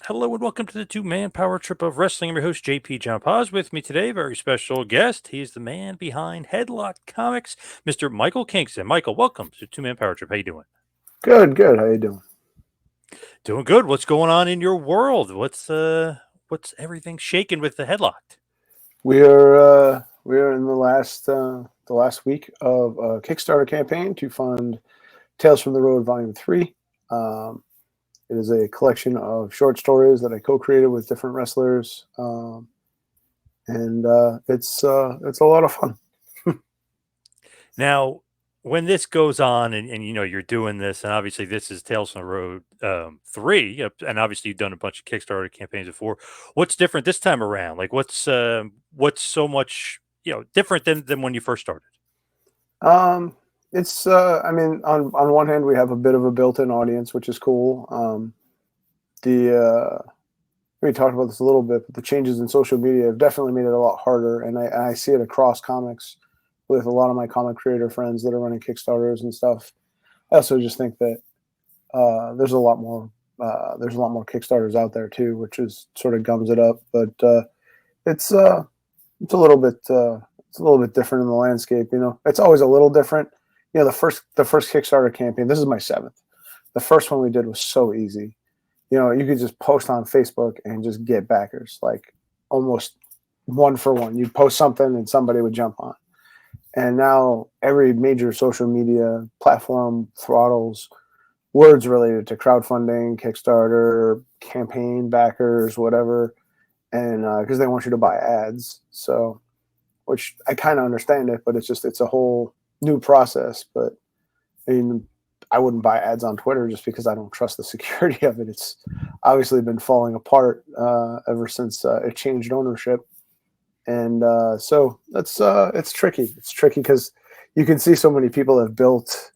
Hello and welcome to the two-man power trip of wrestling. I'm your host, JP John Poz. With me today, very special guest. He's the man behind Headlocked Comics, Mr. Michael Kingston. Michael, welcome to two-man power trip. How you doing? Good, good. How you doing? Doing good. What's going on in your world? What's everything shaking with the Headlocked? We are in the last week of a Kickstarter campaign to fund Tales from the Road Volume 3. It is a collection of short stories that I co-created with different wrestlers, and it's a lot of fun. Now, when this goes on and you're doing this, and obviously this is Tales from the Road 3, and obviously you've done a bunch of Kickstarter campaigns before. What's different this time around? Like what's so much different than when you first started? It's I mean, on one hand, we have a bit of a built-in audience, which is cool. We talked about this a little bit, but the changes in social media have definitely made it a lot harder, and I see it across comics with a lot of my comic creator friends that are running Kickstarters and stuff. I also just think that there's a lot more Kickstarters out there too, which is sort of gums it up. But it's a little bit different in the landscape. It's always a little different. The first Kickstarter campaign. This is my 7th. The first one we did was so easy. You could just post on Facebook and just get backers, like almost one for one. You'd post something and somebody would jump on. And now every major social media platform throttles words related to crowdfunding, Kickstarter, campaign backers, whatever, and because they want you to buy ads. So, which I kind of understand it, but it's a whole new process. But I mean, I wouldn't buy ads on Twitter just because I don't trust the security of it. It's obviously been falling apart ever since it changed ownership. And so it's tricky. It's tricky because you can see so many people have built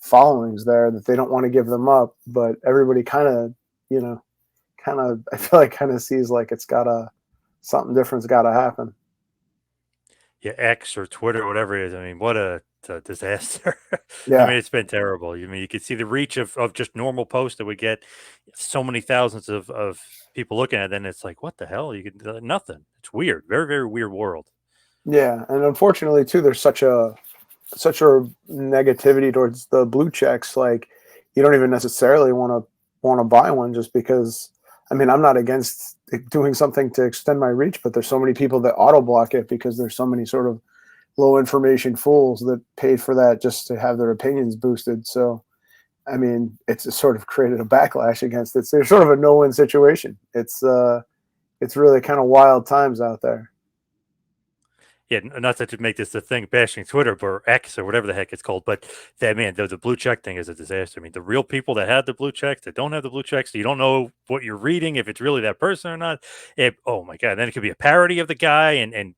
followings there that they don't want to give them up, but everybody kind of I feel like kind of sees like something different's got to happen. Yeah, X or Twitter, whatever it is. I mean, what a disaster. I Yeah, mean, it's been terrible. I mean, you could see the reach of just normal posts that would get so many thousands of people looking at it, and it's like, what the hell? You could nothing. It's weird. Very, very weird world. yeah, and unfortunately too, there's such a negativity towards the blue checks. Like, you don't even necessarily want to buy one just because. I mean, I'm not against doing something to extend my reach, but there's so many people that auto block it because there's so many sort of low information fools that paid for that just to have their opinions boosted. So, I mean, it's sort of created a backlash against it. So there's sort of a no-win situation. It's really kind of wild times out there. Yeah, not to make this a thing bashing Twitter or X or whatever the heck it's called, but that man, the blue check thing is a disaster. I mean, the real people that had the blue checks, that don't have the blue checks, you don't know what you're reading, if it's really that person or not. Oh my god, then it could be a parody of the guy, and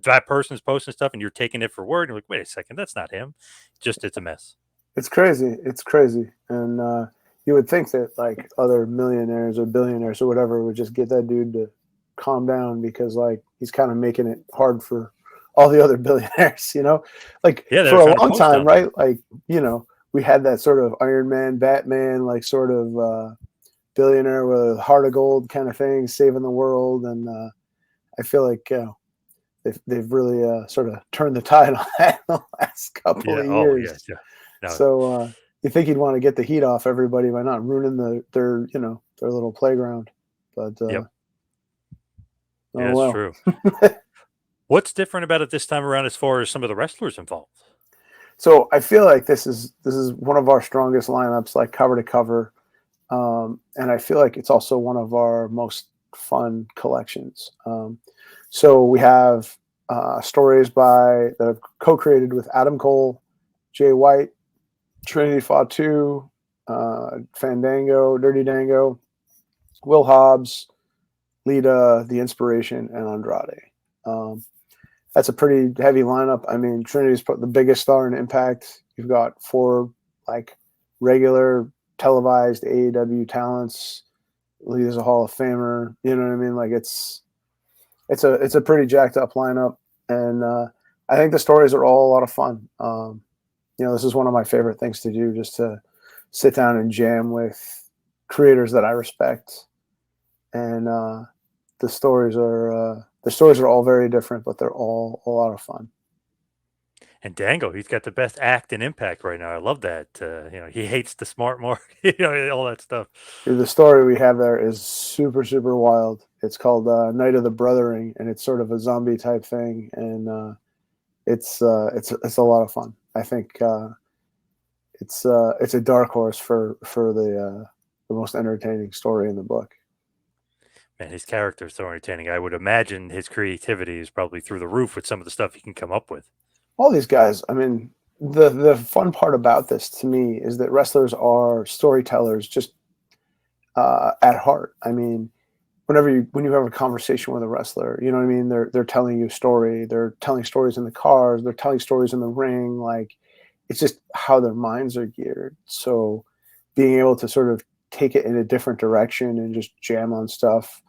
that person's posting stuff, and you're taking it for word. And you're like, wait a second, that's not him. Just it's a mess. It's crazy. It's crazy. And you would think that like other millionaires or billionaires or whatever would just get that dude to calm down because like he's kind of making it hard for all the other billionaires, like Yeah, they for were a trying to long post time, on him. right? Like, we had that sort of Iron Man, Batman, like sort of billionaire with a heart of gold kind of thing, saving the world. And I feel like they've really sort of turned the tide on that in the last couple Yeah. of Oh yeah. years. Yeah. No. So you think he'd want to get the heat off everybody by not ruining their little playground. But Yep. Yeah, oh that's well. true. What's different about it this time around as far as some of the wrestlers involved? So I feel like this is one of our strongest lineups, like cover to cover, and I feel like it's also one of our most fun collections. So we have stories that I've co-created with Adam Cole, Jay White, Trinity Fatu, Fandango, Dirty Dango, Will Hobbs, Lita, The Inspiration, and Andrade. Um, that's a pretty heavy lineup. I mean, Trinity's the biggest star in Impact. You've got 4 like regular televised AEW talents. Lita's a Hall of Famer. You know what I mean? Like it's a pretty jacked up lineup, and I think the stories are all a lot of fun. This is one of my favorite things to do, just to sit down and jam with creators that I respect. and the stories are all very different, but they're all a lot of fun. And Dango, he's got the best act and impact right now. I love that. He hates the smart mark, all that stuff. Dude, the story we have there is super super wild. It's called Night of the Brothering, and it's sort of a zombie type thing, and it's a lot of fun. I think it's a dark horse for the most entertaining story in the book. Man, his character is so entertaining. I would imagine his creativity is probably through the roof with some of the stuff he can come up with. All these guys, I mean, the fun part about this to me is that wrestlers are storytellers just at heart. I mean, when you have a conversation with a wrestler, you know what I mean? They're telling you a story. They're telling stories in the cars. They're telling stories in the ring. Like, it's just how their minds are geared. So being able to sort of take it in a different direction and just jam on stuff,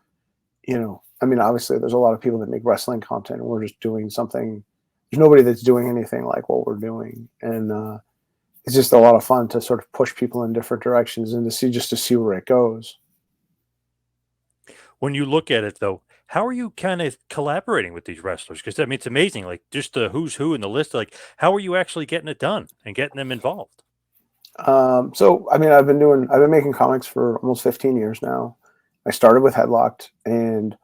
I mean, obviously there's a lot of people that make wrestling content and we're just doing something. There's nobody that's doing anything like what we're doing. And it's just a lot of fun to sort of push people in different directions and to see where it goes. When you look at it, though, how are you kind of collaborating with these wrestlers? Because I mean, it's amazing. Like just the who's who in the list. Like, how are you actually getting it done and getting them involved? So I mean, I've been making comics for almost 15 years now. I started with Headlocked, and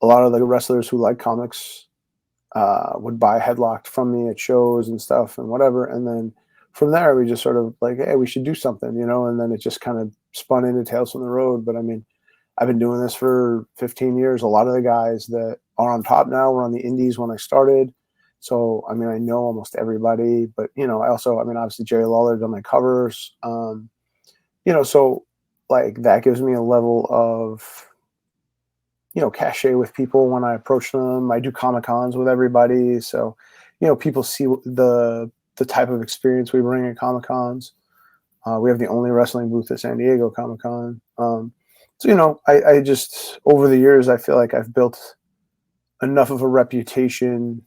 a lot of the wrestlers who like comics would buy Headlocked from me at shows and stuff and whatever. And then from there, we just sort of like, hey, we should do something, and then it just kind of spun into Tales from the Road. But I mean, I've been doing this for 15 years. A lot of the guys that are on top now were on the indies when I started. So, I mean, I know almost everybody, but, I mean, obviously Jerry Lawler done my covers. So like that gives me a level of, cachet with people when I approach them. I do Comic Cons with everybody. So, people see the type of experience we bring at Comic Cons. We have the only wrestling booth at San Diego Comic Con. So, I just, over the years, I feel like I've built enough of a reputation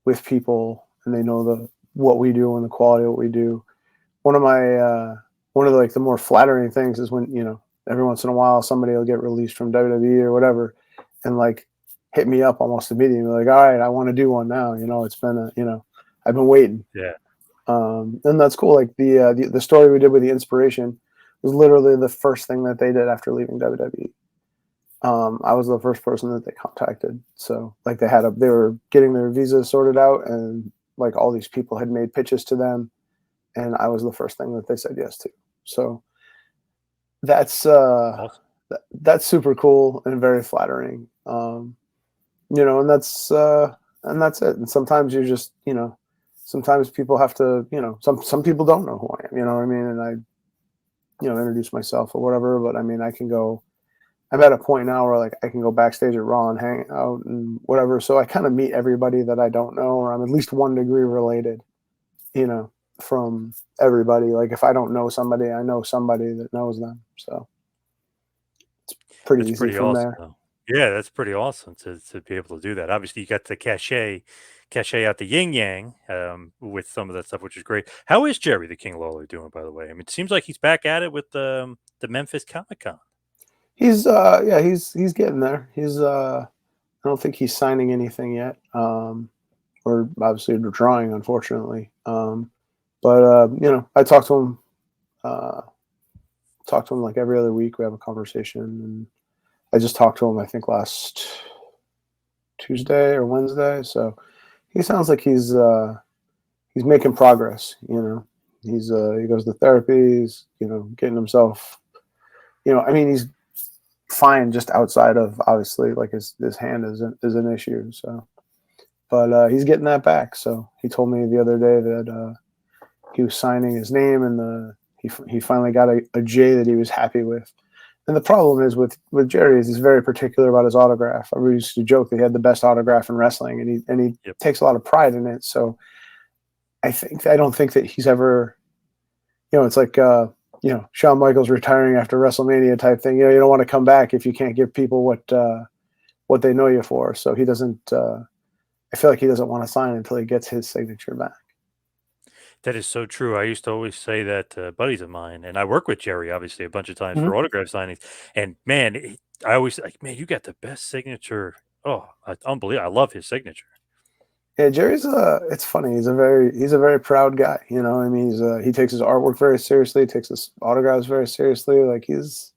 with people and they know what we do and the quality of what we do. One of the more flattering things is when, every once in a while somebody will get released from WWE or whatever and like hit me up almost immediately. Like, all right, I want to do one now. It's been I've been waiting. Yeah. And that's cool. Like the story we did with the Inspiration was literally the first thing that they did after leaving WWE. I was the first person that they contacted. So like they were getting their visa sorted out and like all these people had made pitches to them and I was the first thing that they said yes to. So Awesome. that's super cool and very flattering. And that's it. And sometimes you're just, sometimes people have to, some people don't know who I am, you know what I mean? And I, introduce myself or whatever, but I mean, I'm at a point now where like I can go backstage at Raw and hang out and whatever. So I kind of meet everybody that I don't know, or I'm at least 1 degree related, from everybody. Like if I don't know somebody, I know somebody that knows them. So it's pretty That's easy pretty from awesome, there. though. Yeah, that's pretty awesome to be able to do that. Obviously, you got the cachet out the yin yang with some of that stuff, which is great. How is Jerry the King Lawler doing, by the way? I mean, it seems like he's back at it with the Memphis Comic Con. He's getting there. I don't think he's signing anything yet. Or obviously drawing, unfortunately. But I uh, talk to him like every other week. We have a conversation, and I just talked to him, I think last Tuesday or Wednesday. So he sounds like he's making progress. He goes to therapy. He's getting himself. I mean, he's fine just outside of obviously like his hand is an issue. So, but he's getting that back. So he told me the other day that he was signing his name and he finally got a J that he was happy with. And the problem is with Jerry is he's very particular about his autograph. I used to joke that he had the best autograph in wrestling, and he Yep. takes a lot of pride in it. So I don't think that he's ever, it's like Shawn Michaels retiring after WrestleMania type thing. You don't want to come back if you can't give people what they know you for. So he doesn't. I feel like he doesn't want to sign until he gets his signature back. That is so true. I used to always say that to buddies of mine, and I work with Jerry obviously a bunch of times Mm-hmm. for autograph signings. And man, I always like, man, you got the best signature. Oh, unbelievable! I love his signature. Yeah, Jerry's it's funny. He's a very proud guy. You know, I mean, he takes his artwork very seriously. He takes his autographs very seriously. Like he's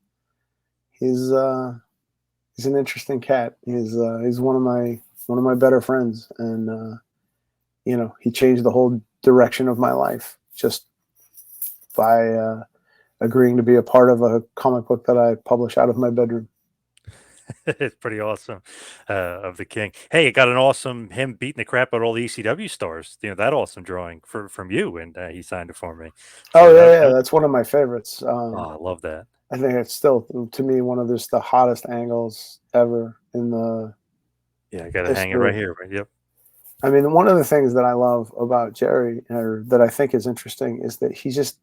he's an interesting cat. He's one of my better friends, and you know, he changed the whole direction of my life just by agreeing to be a part of a comic book that I publish out of my bedroom. It's pretty awesome, of the King. Hey, it got an awesome him beating the crap out of all the ECW stars. You know that awesome drawing from you, and he signed it for me. Oh So yeah, yeah, that's one of my favorites. oh, I love that. I think it's still to me one of the hottest angles ever in the Yeah, I got it hanging right history. here. Right, yep. I mean, one of the things that I love about Jerry, or that I think is interesting, is that he just,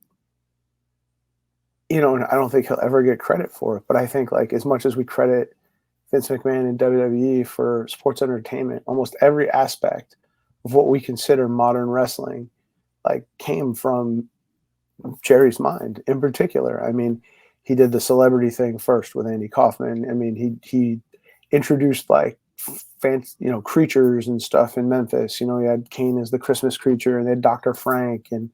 you know, and I don't think he'll ever get credit for it, but I think like as much as we credit Vince McMahon and WWE for sports entertainment, almost every aspect of what we consider modern wrestling, like came from Jerry's mind in particular. I mean, he did the celebrity thing first with Andy Kaufman. I mean, he introduced like fancy, you know, creatures and stuff in Memphis. You know, he had Kane as the Christmas creature, and they had Dr. Frank and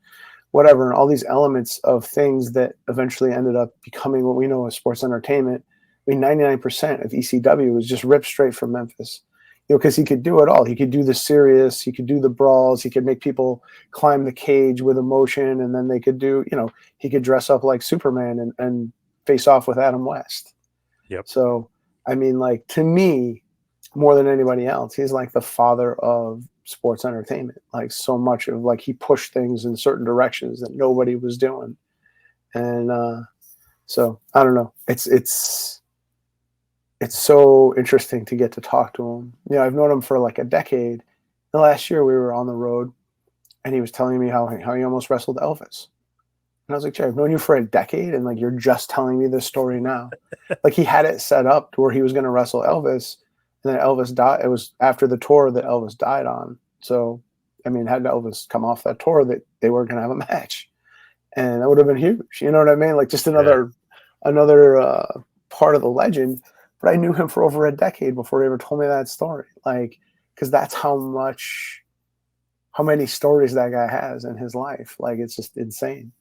whatever, and all these elements of things that eventually ended up becoming what we know as sports entertainment. I mean, 99% of ECW was just ripped straight from Memphis. You know, because he could do it all. He could do the serious, he could do the brawls, he could make people climb the cage with emotion, and then they could do, you know, he could dress up like Superman and face off with Adam West. Yep. So, I mean, like, to me, more than anybody else, he's like the father of sports entertainment. Like, so much of, like, he pushed things in certain directions that nobody was doing. And so I don't know. It's so interesting to get to talk to him. You know, I've known him for like a decade. The last year we were on the road, and he was telling me how he almost wrestled Elvis. And I was like, Jay, I've known you for a decade, and like you're just telling me this story now. Like, he had it set up to where he was going to wrestle Elvis, and then Elvis died. It was after the tour that Elvis died on. So, I mean, had Elvis come off that tour, that they were going to have a match, and that would have been huge. You know what I mean? Like, just Yeah. another part of the legend. But I knew him for over a decade before he ever told me that story. Like, because that's how many stories that guy has in his life. Like, it's just insane.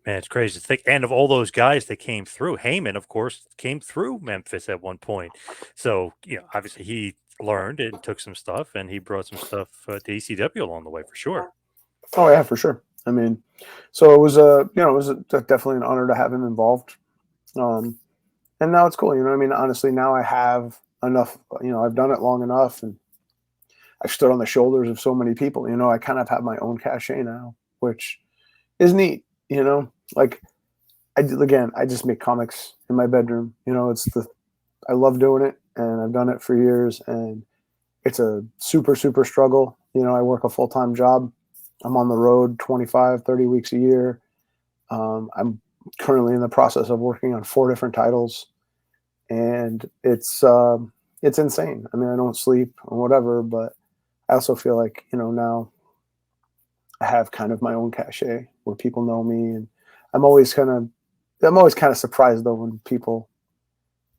Man, it's crazy to think. And of all those guys that came through, Heyman, of course, came through Memphis at one point. So, you know, obviously he learned and took some stuff, and he brought some stuff to ECW along the way for sure. Oh yeah, for sure. I mean, so it was definitely an honor to have him involved. And now it's cool. You know what I mean? Honestly, now I have enough, you know, I've done it long enough, and I've stood on the shoulders of so many people. You know, I kind of have my own cachet now, which is neat. You know, like I just make comics in my bedroom. You know, I love doing it, and I've done it for years, and it's a super, super struggle. You know, I work a full-time job. I'm on the road 25, 30 weeks a year. I'm currently in the process of working on 4 different titles, and it's insane. I mean, I don't sleep or whatever, but I also feel like, you know, now I have kind of my own cachet where people know me, and I'm always kind of surprised though when people,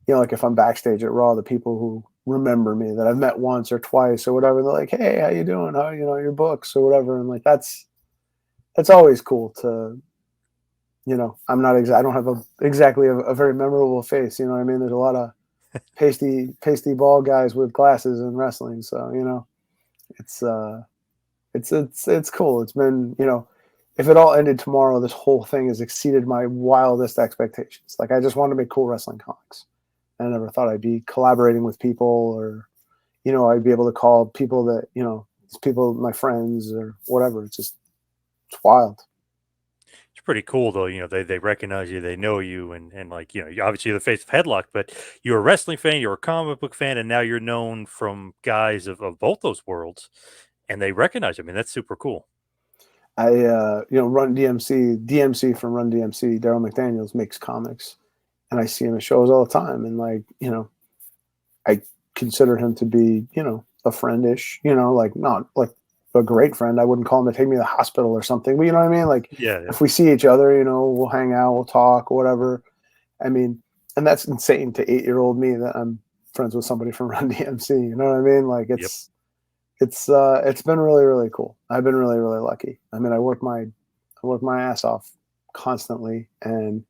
you know, like if I'm backstage at Raw, the people who remember me that I've met once or twice or whatever, they're like, "Hey, how you doing? How, you know, your books or whatever?" And like that's always cool to, you know, I don't have exactly a very memorable face. You know what I mean? There's a lot of pasty bald guys with glasses in wrestling. So, you know, it's cool. It's been, you know, if it all ended tomorrow, this whole thing has exceeded my wildest expectations. Like, I just wanted to make cool wrestling comics. I never thought I'd be collaborating with people, or, you know, I'd be able to call people that, you know, people, my friends or whatever. It's wild. It's pretty cool though. You know, they recognize you, they know you, and like, you know, you obviously you're the face of Headlock, but you're a wrestling fan, you're a comic book fan, and now you're known from guys of both those worlds, and they recognize you. I mean, that's super cool. I, you know, DMC from Run DMC, Daryl McDaniels makes comics, and I see him at shows all the time. And like, you know, I consider him to be, you know, a friendish, you know, like not like a great friend. I wouldn't call him to take me to the hospital or something, but you know what I mean? Like, Yeah, yeah. if we see each other, you know, we'll hang out, we'll talk, whatever. I mean, and that's insane to 8-year-old me that I'm friends with somebody from Run DMC. You know what I mean? Like Yep. it's been really, really cool. I've been really, really lucky. I mean, I work my ass off constantly, and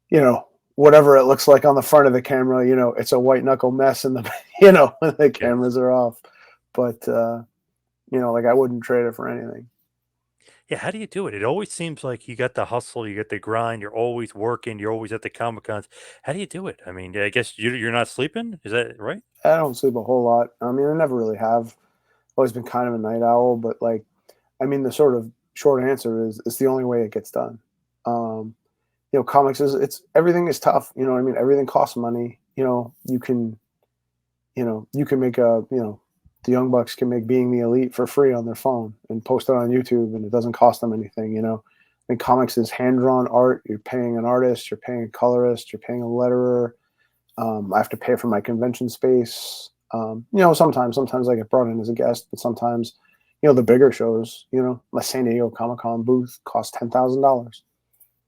you know, whatever it looks like on the front of the camera, you know, it's a white knuckle mess in the, you know, when the Yes. cameras are off. But, you know, like I wouldn't trade it for anything. Yeah, how do you do it? It always seems like you got the hustle, you got the grind, you're always working, you're always at the Comic Cons. How do you do it? I mean, I guess you're not sleeping? Is that right? I don't sleep a whole lot. I mean, I never really have. Always been kind of a night owl, but like, I mean, the sort of short answer is it's the only way it gets done. Um, you know, comics is it's everything is tough. You know what I mean? Everything costs money. You can make the young bucks can make Being the Elite for free on their phone and post it on YouTube, and it doesn't cost them anything. You know, and comics is hand drawn art. You're paying an artist, you're paying a colorist, you're paying a letterer. I have to pay for my convention space. You know, sometimes I get brought in as a guest, but sometimes, you know, the bigger shows, you know, my San Diego Comic Con booth costs $10,000.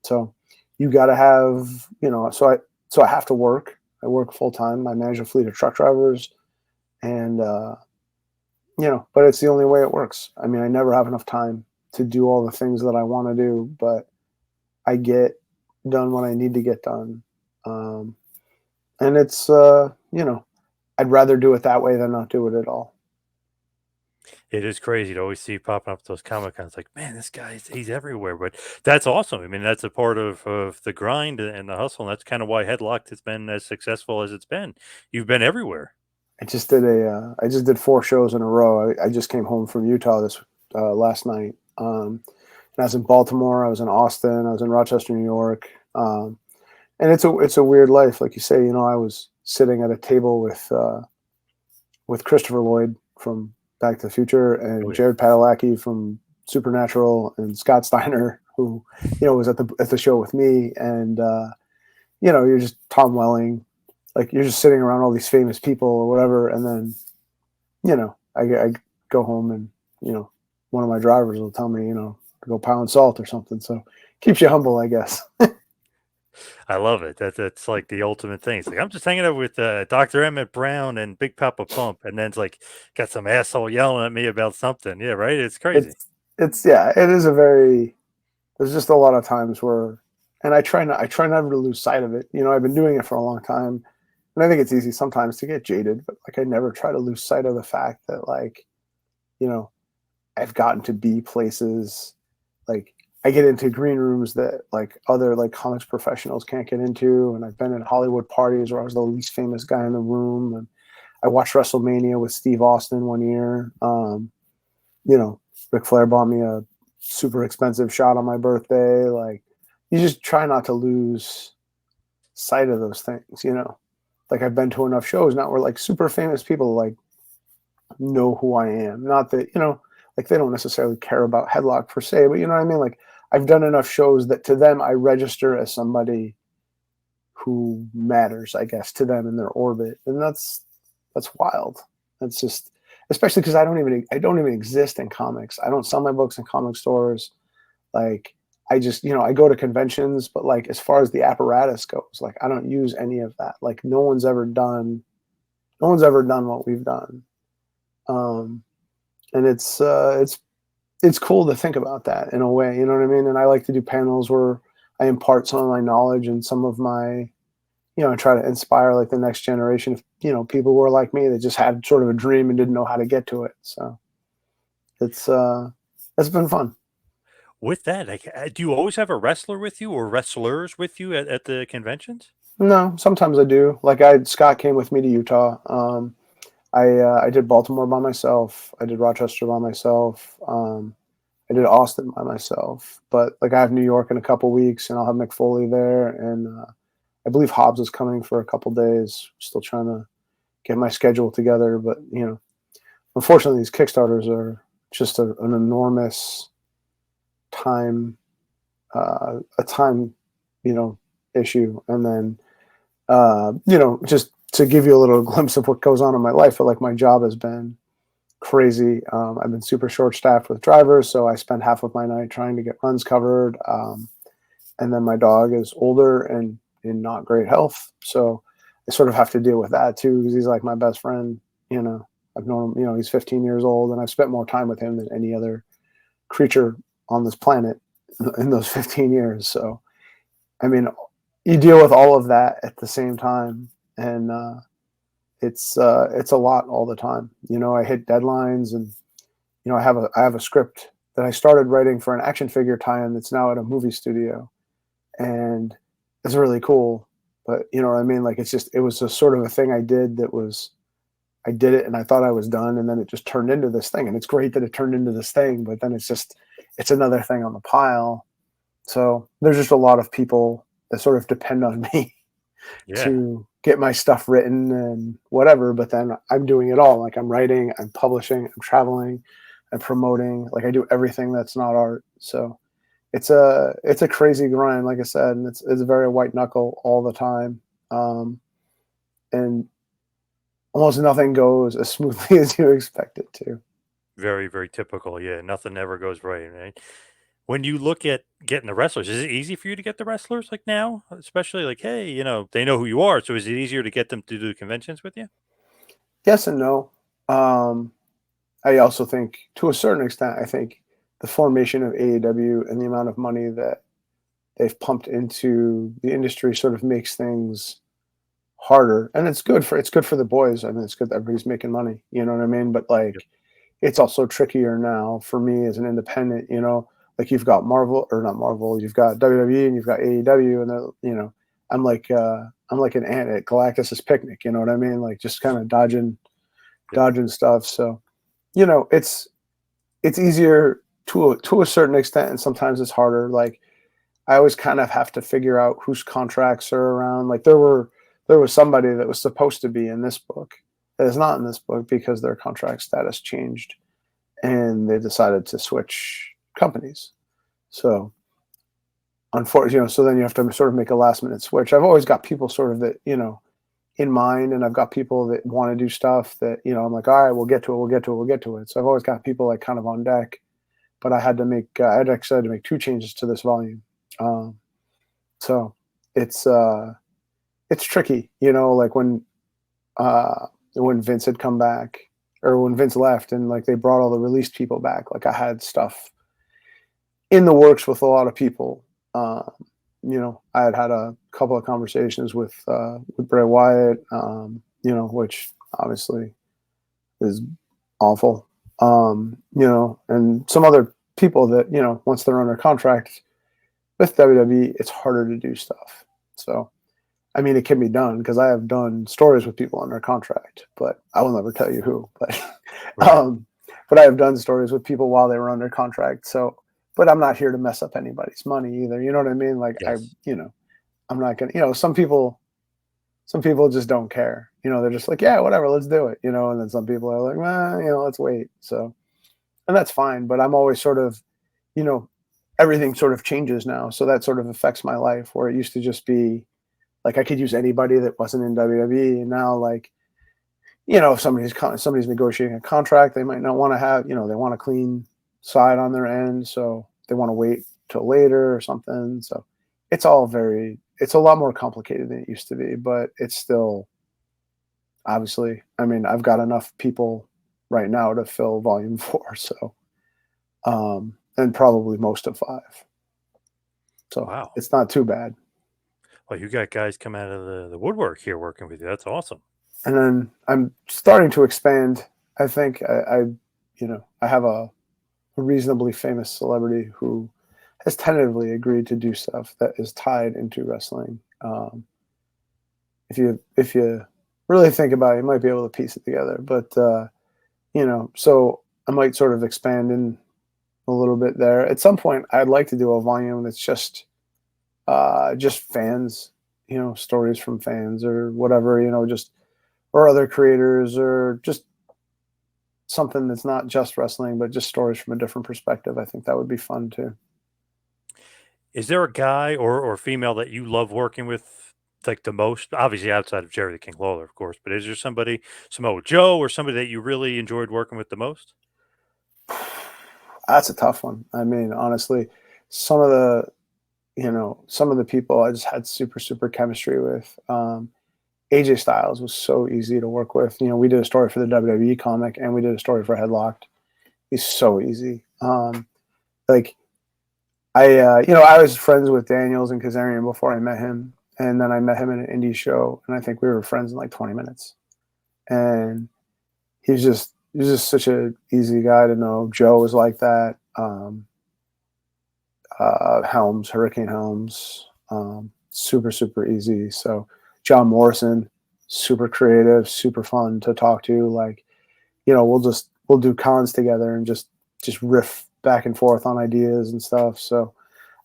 So you got to have, you know, so I have to work. I work full time. I manage a fleet of truck drivers, and you know, but it's the only way it works. I mean, I never have enough time to do all the things that I want to do, but I get done what I need to get done. And it's, you know, I'd rather do it that way than not do it at all. It is crazy to always see popping up at those Comic Cons. Like, man, this guy's he's everywhere. But that's awesome. I mean, that's a part of the grind and the hustle. And that's kind of why Headlocked has been as successful as it's been. You've been everywhere. I just did 4 shows in a row. I just came home from Utah this last night. And I was in Baltimore, I was in Austin, I was in Rochester, New York. And it's a weird life. Like you say, you know, I was sitting at a table with Christopher Lloyd from Back to the Future Oh, and yeah. Jared Padalecki from Supernatural and Scott Steiner, who, you know, was at the show with me. And, you know, you're just Tom Welling, like you're just sitting around all these famous people or whatever. And then, you know, I go home and, you know, one of my drivers will tell me, you know, to go pound salt or something. So keeps you humble, I guess. I love it. That's like the ultimate thing. It's like I'm just hanging out with Dr. Emmett Brown and Big Papa Pump, and then it's like got some asshole yelling at me about something. Yeah, right. It's crazy. It's yeah, it is a very, there's just a lot of times where, and I try never to lose sight of it. You know, I've been doing it for a long time, and I think it's easy sometimes to get jaded, but like I never try to lose sight of the fact that, like, you know, I've gotten to be places, like I get into green rooms that like other like comics professionals can't get into, and I've been in Hollywood parties where I was the least famous guy in the room, and I watched WrestleMania with Steve Austin one year. You know, Ric Flair bought me a super expensive shot on my birthday. Like, you just try not to lose sight of those things, you know. Like, I've been to enough shows now where like super famous people like know who I am. Not that, you know, like they don't necessarily care about Headlock per se, but you know what I mean? Like, I've done enough shows that to them I register as somebody who matters, I guess, to them in their orbit. And that's wild. That's just, especially because I don't even exist in comics. I don't sell my books in comic stores. Like, I just, you know, I go to conventions, but like as far as the apparatus goes, like I don't use any of that. Like no one's ever done what we've done. Um, and it's cool to think about that in a way, you know what I mean? And I like to do panels where I impart some of my knowledge and some of my, you know, try to inspire like the next generation of, you know, people who are like me that just had sort of a dream and didn't know how to get to it. So it's been fun. With that, like, do you always have a wrestler with you or wrestlers with you at the conventions? No, sometimes I do. Like Scott came with me to Utah. I did Baltimore by myself. I did Rochester by myself. I did Austin by myself. But like I have New York in a couple weeks, and I'll have McFoley there, and I believe Hobbs is coming for a couple days. Still trying to get my schedule together, but you know, unfortunately, these Kickstarters are just an enormous time, a time, you know, issue. And then, you know, just to give you a little glimpse of what goes on in my life, but like my job has been crazy. I've been super short staffed with drivers, so I spend half of my night trying to get runs covered. And then my dog is older and in not great health. So I sort of have to deal with that too, because he's like my best friend. You know, I've known him. You know, he's 15 years old, and I've spent more time with him than any other creature on this planet in those 15 years. So I mean, you deal with all of that at the same time, and it's a lot all the time. You know, I hit deadlines, and you know, I have a script that I started writing for an action figure tie-in that's now at a movie studio, and it's really cool. But you know what I mean? Like it was a sort of a thing I did that was I did it and I thought I was done, and then it just turned into this thing, and it's great that it turned into this thing. But then it's another thing on the pile. So there's just a lot of people that sort of depend on me Yeah. to get my stuff written and whatever. But then I'm doing it all. Like I'm writing, I'm publishing, I'm traveling, I'm promoting. Like I do everything that's not art. So it's a crazy grind, like I said, and it's very white knuckle all the time. And almost nothing goes as smoothly as you expect it to. Very, very typical. Yeah. Nothing ever goes right. When you look at getting the wrestlers, is it easy for you to get the wrestlers like now? Especially like, hey, they know who you are. So is it easier to get them to do conventions with you? Yes and no. Um, I also think, to a certain extent, I think the formation of AEW and the amount of money that they've pumped into the industry sort of makes things harder. And it's good for the boys. I mean, it's good that everybody's making money. You know what I mean? But Yep. like, it's also trickier now for me as an independent. You know, like you've got Marvel or not Marvel, you've got WWE and you've got AEW, and you know, I'm like an ant at Galactus's picnic. You know what I mean? Like just kind of Yep. dodging stuff. So you know, it's easier to a certain extent, and sometimes it's harder. Like I always kind of have to figure out whose contracts are around. Like there was somebody that was supposed to be in this book that is not in this book because their contract status changed and they decided to switch companies. So unfortunately, you know, so then you have to sort of make a last minute switch. I've always got people sort of that, you know, in mind, and I've got people that want to do stuff that, you know, I'm like, all right, we'll get to it, we'll get to it, we'll get to it. So I've always got people like kind of on deck, but I had actually had to make two changes to this volume. Um, so it's it's tricky, you know, like when Vince had come back or when Vince left and like they brought all the released people back, like I had stuff in the works with a lot of people. You know, I had a couple of conversations with Bray Wyatt, you know, which obviously is awful. You know, and some other people that, you know, once they're under contract with WWE, it's harder to do stuff. So, I mean, it can be done because I have done stories with people under contract, but I will never tell you who. But, Right. um, but I have done stories with people while they were under contract. So, but I'm not here to mess up anybody's money either. You know what I mean? Like Yes. you know, I'm not gonna, you know, some people just don't care. You know, they're just like, yeah, whatever, let's do it. You know, and then some people are like, well, you know, let's wait. So, and that's fine. But I'm always sort of, you know, everything sort of changes now. So that sort of affects my life where it used to just be like I could use anybody that wasn't in WWE. And now, like, you know, if somebody's negotiating a contract, they might not want to have, you know, they want a clean side on their end. So they want to wait till later or something. So it's a lot more complicated than it used to be, but it's still obviously, I mean, I've got enough people right now to fill volume 4. So, and probably most of 5. So Wow. it's not too bad. Well, you got guys come out of the woodwork here working with you. That's awesome. And then I'm starting to expand. I think you know, I have a reasonably famous celebrity who has tentatively agreed to do stuff that is tied into wrestling. If you really think about it, you might be able to piece it together. But you know, so I might sort of expand in a little bit there. At some point, I'd like to do a volume that's just fans, you know, stories from fans or whatever, you know, just or other creators or just something that's not just wrestling, but just stories from a different perspective. I think that would be fun too. Is there a guy or female that you love working with like the most? Obviously outside of Jerry the King Lawler, of course, but is there somebody, Samoa Joe or somebody that you really enjoyed working with the most? That's a tough one. I mean, honestly, some of the some of the people I just had super chemistry with. AJ Styles was so easy to work with. We did a story for the WWE comic and we did a story for Headlocked. He's so easy. Like I was friends with Daniels and Kazarian before I met him. And then I met him at an indie show and I think we were friends in like 20 minutes. And he's just such an easy guy to know. Joe was like that. Helms, Hurricane Helms, super easy. So John Morrison, super creative, super fun to talk to. Like, we'll do cons together and just riff back and forth on ideas and stuff. So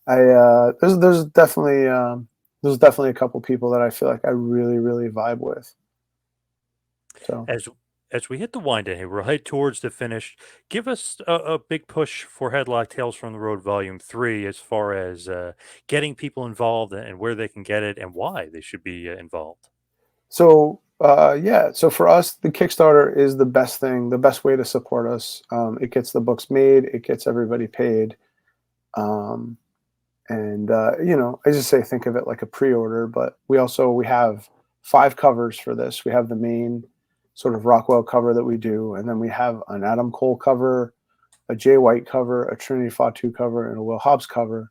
there's definitely a couple people that I feel like I really vibe with. So as we hit the wind down here, we're headed towards the finish. Give us a big push for Headlock Tales from the Road Volume 3 as far as getting people involved and where they can get it and why they should be involved. So so for us, the Kickstarter is the best thing, the best way to support us. It gets the books made, it gets everybody paid. I just say think of it like a pre-order, but we have 5 covers for this. We have the main sort of Rockwell cover that we do, and then we have an Adam Cole cover, a Jay White cover, a Trinity Fatu cover, and a Will Hobbs cover.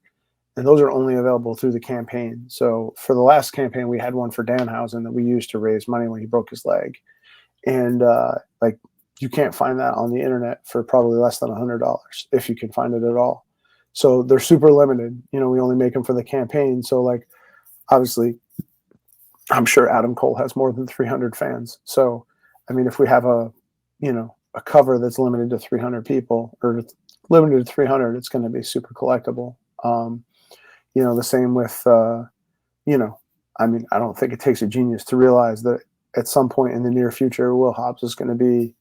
And those are only available through the campaign. So for the last campaign, we had one for Danhausen that we used to raise money when he broke his leg. And you can't find that on the internet for probably less than $100 if you can find it at all. So they're super limited. We only make them for the campaign. So like, obviously, I'm sure Adam Cole has more than 300 fans. So, I mean, if we have a cover that's limited to 300 people or limited to 300, it's going to be super collectible. The same with, I mean, I don't think it takes a genius to realize that at some point in the near future, Will Hobbs is going to be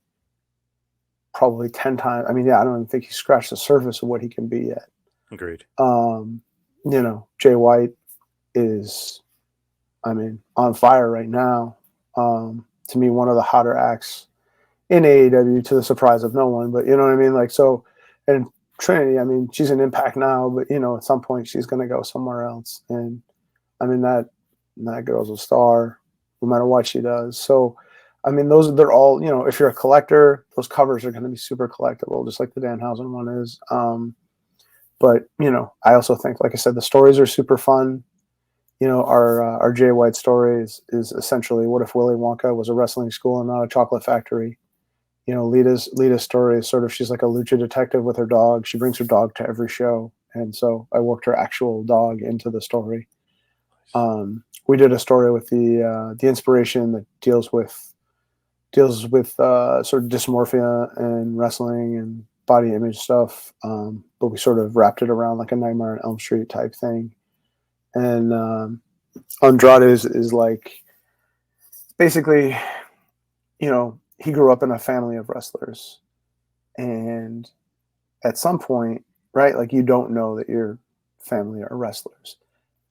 probably 10 times. I mean, I don't even think he scratched the surface of what he can be yet. Agreed. Jay White is, I mean, on fire right now. To me, one of the hotter acts in AEW, to the surprise of no one, but you know what I mean? Like, so, and Trinity, I mean, she's an Impact now, but at some point she's going to go somewhere else. And I mean, that girl's a star no matter what she does. So, I mean, they're all, if you're a collector, those covers are going to be super collectible, just like the Danhausen one is. But I also think, like I said, the stories are super fun. Our Jay White story is essentially, what if Willy Wonka was a wrestling school and not a chocolate factory? Lita's story is sort of, she's like a lucha detective with her dog. She brings her dog to every show. And so I worked her actual dog into the story. We did a story with the inspiration that deals with sort of dysmorphia and wrestling and body image stuff. But we sort of wrapped it around like a Nightmare on Elm Street type thing. And Andrade is like, basically, he grew up in a family of wrestlers. And at some point, right, like, you don't know that your family are wrestlers.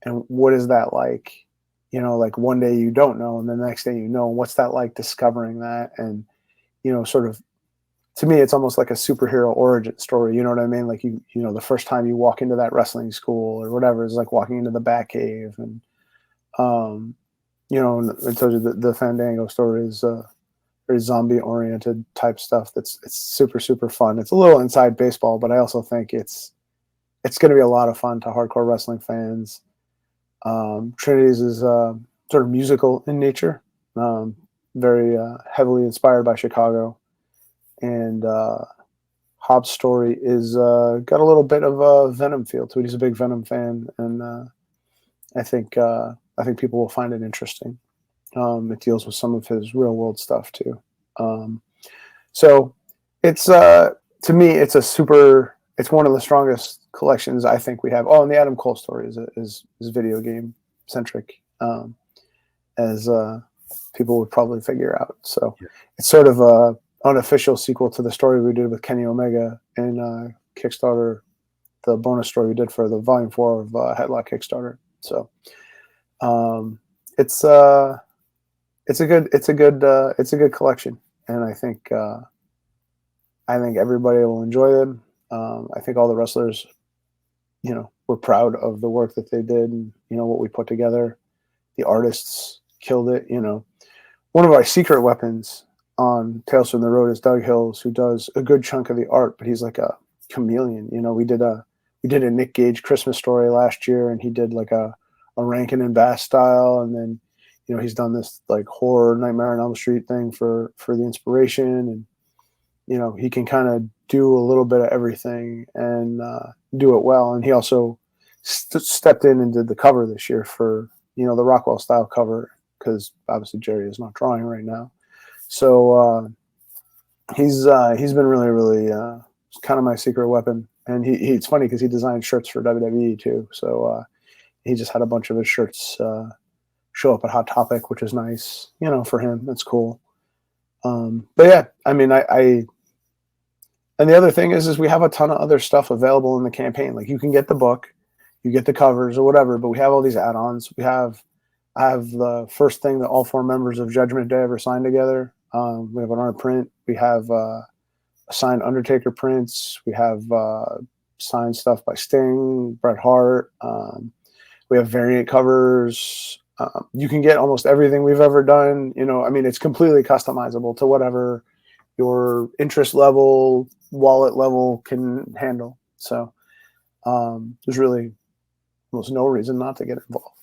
And what is that like? Like, one day you don't know, and the next day you know. What's that like, discovering that? And, sort of, to me, it's almost like a superhero origin story. You know what I mean? Like, the first time you walk into that wrestling school or whatever is like walking into the Batcave. And, I told you the Fandango story is very zombie-oriented type stuff. It's super fun. It's a little inside baseball, but I also think it's going to be a lot of fun to hardcore wrestling fans. Trinity's is sort of musical in nature, very heavily inspired by Chicago. And Hobbs' story is got a little bit of a Venom feel to it. He's a big Venom fan, and I think people will find it interesting. It deals with some of his real world stuff too. So it's to me, it's one of the strongest collections I think we have. Oh, and the Adam Cole story is video game centric, as people would probably figure out. So yeah. It's sort of a unofficial sequel to the story we did with Kenny Omega in Kickstarter, the bonus story we did for the Volume 4 of Headlock Kickstarter. So it's a good collection, and I think everybody will enjoy them. I think all the wrestlers we're proud of the work that they did and, what we put together. The artists killed it. One of our secret weapons on Tales from the Road is Doug Hills, who does a good chunk of the art, but he's like a chameleon. We did a Nick Gage Christmas story last year, and he did like a Rankin and Bass style, and then he's done this like horror Nightmare on Elm Street thing for the inspiration, and he can kind of do a little bit of everything and do it well. And he also stepped in and did the cover this year for the Rockwell style cover, because obviously Jerry is not drawing right now. So he's been really, really kind of my secret weapon. And it's funny because he designed shirts for WWE too. So he just had a bunch of his shirts show up at Hot Topic, which is nice, for him. That's cool. But yeah, I mean, and the other thing is we have a ton of other stuff available in the campaign. Like, you can get the book, you get the covers or whatever, but we have all these add-ons. I have the first thing that all 4 members of Judgment Day ever signed together. We have an art print. We have signed Undertaker prints. We have signed stuff by Sting, Bret Hart. We have variant covers. You can get almost everything we've ever done. I mean, it's completely customizable to whatever your interest level, wallet level can handle. So there's really almost no reason not to get involved.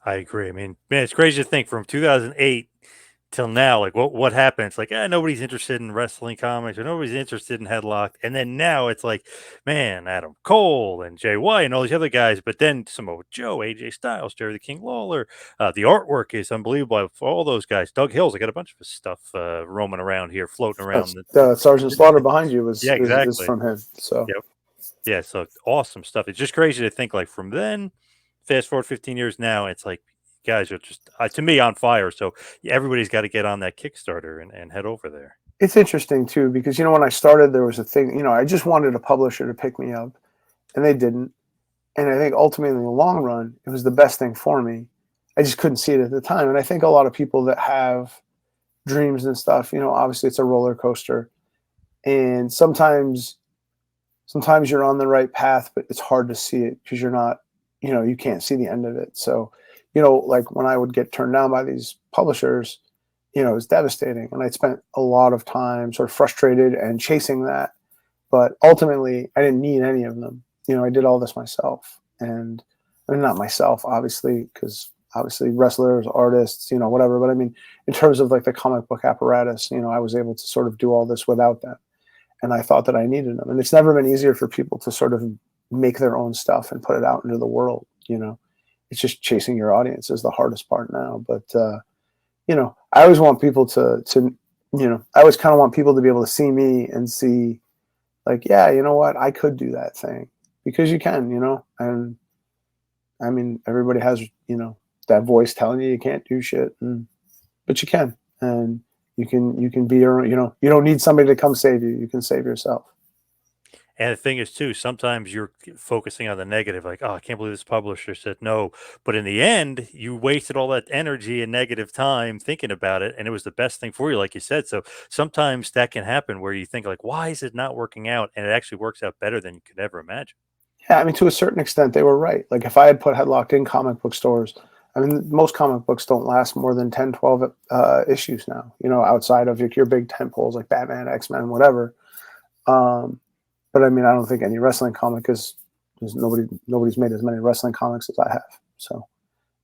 I agree. I mean, man, it's crazy to think from 2008 till now, like what happened? It's like, nobody's interested in wrestling comics, or nobody's interested in Headlocked. And then now it's like, man, Adam Cole and Jay White and all these other guys, but then Samoa Joe, AJ Styles, Jerry the King Lawler. The artwork is unbelievable for all those guys. Doug Hills, I got a bunch of his stuff roaming around here, floating around. Sergeant Slaughter behind you is from him. So yep. Yeah, so awesome stuff. It's just crazy to think, like, from then, fast forward 15 years now, it's like, guys are just, to me, on fire. So everybody's got to get on that Kickstarter and head over there. It's interesting, too, because, when I started, there was a thing, I just wanted a publisher to pick me up, and they didn't. And I think ultimately, in the long run, it was the best thing for me. I just couldn't see it at the time. And I think a lot of people that have dreams and stuff, obviously it's a roller coaster. And sometimes you're on the right path, but it's hard to see it because you're not, you can't see the end of it. So, like when I would get turned down by these publishers, it was devastating. And I'd spent a lot of time sort of frustrated and chasing that. But ultimately, I didn't need any of them. I did all this myself. And I mean, not myself, obviously, because obviously wrestlers, artists, whatever. But I mean, in terms of like the comic book apparatus, I was able to sort of do all this without them. And I thought that I needed them. And it's never been easier for people to sort of make their own stuff and put it out into the world. It's just chasing your audience is the hardest part now. But, I always want people to I always kind of want people to be able to see me and see like, yeah, you know what? I could do that thing, because you can, and I mean, everybody has, that voice telling you can't do shit, but you can, and you can be your own, you don't need somebody to come save you. You can save yourself. And the thing is, too, sometimes you're focusing on the negative, like, oh, I can't believe this publisher said no. But in the end, you wasted all that energy and negative time thinking about it, and it was the best thing for you, like you said. So sometimes that can happen where you think, like, why is it not working out? And it actually works out better than you could ever imagine. Yeah, I mean, to a certain extent, they were right. Like, if I had put Headlocked in comic book stores, I mean, most comic books don't last more than 10, 12 issues now, outside of your big tentpoles like Batman, X-Men, whatever. But I mean, I don't think any wrestling comic nobody's made as many wrestling comics as I have. So,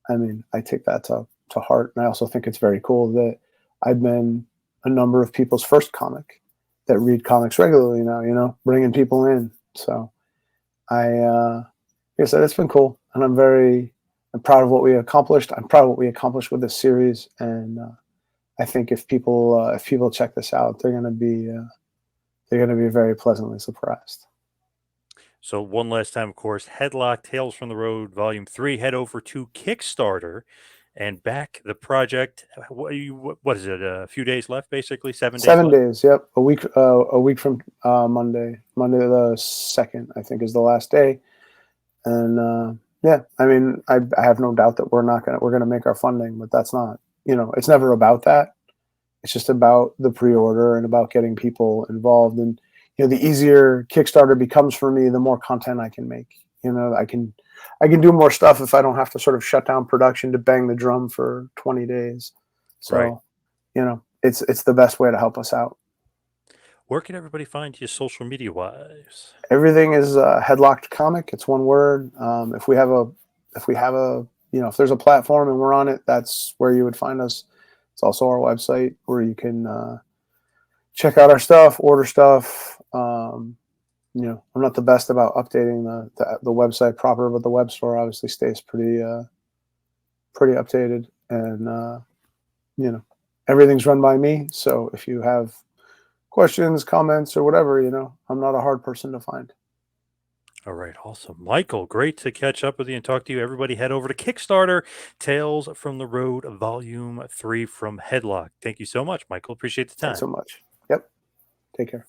I mean, I take that to heart. And I also think it's very cool that I've been a number of people's first comic that read comics regularly now, bringing people in. So like I said, it's been cool. And I'm proud of what we accomplished. I'm proud of what we accomplished with this series. And I think if people check this out, they're going to be very pleasantly surprised. So one last time, of course, Headlocked Tales from the Road, Volume 3. Head over to Kickstarter and back the project. What is it? A few days left, basically? 7 days. 7 days. Yep. A week from Monday the 2nd, I think, is the last day. And yeah, I mean, I have no doubt that we're gonna make our funding, but that's not. It's never about that. It's just about the pre-order and about getting people involved. And the easier Kickstarter becomes for me, the more content I can make. I can do more stuff if I don't have to sort of shut down production to bang the drum for 20 days. So, Right. It's the best way to help us out. Where can everybody find you social media wise? Everything is Headlocked Comic. It's one word. If there's a platform and we're on it, that's where you would find us. It's also our website where you can check out our stuff, order stuff. I'm not the best about updating the website proper, but the web store obviously stays pretty updated, and everything's run by me. So if you have questions, comments, or whatever, I'm not a hard person to find. All right, awesome. Michael, great to catch up with you and talk to you. Everybody head over to Kickstarter, Tales from the Road, Volume 3 from Headlock. Thank you so much, Michael. Appreciate the Thanks time. so much. Yep. Take care.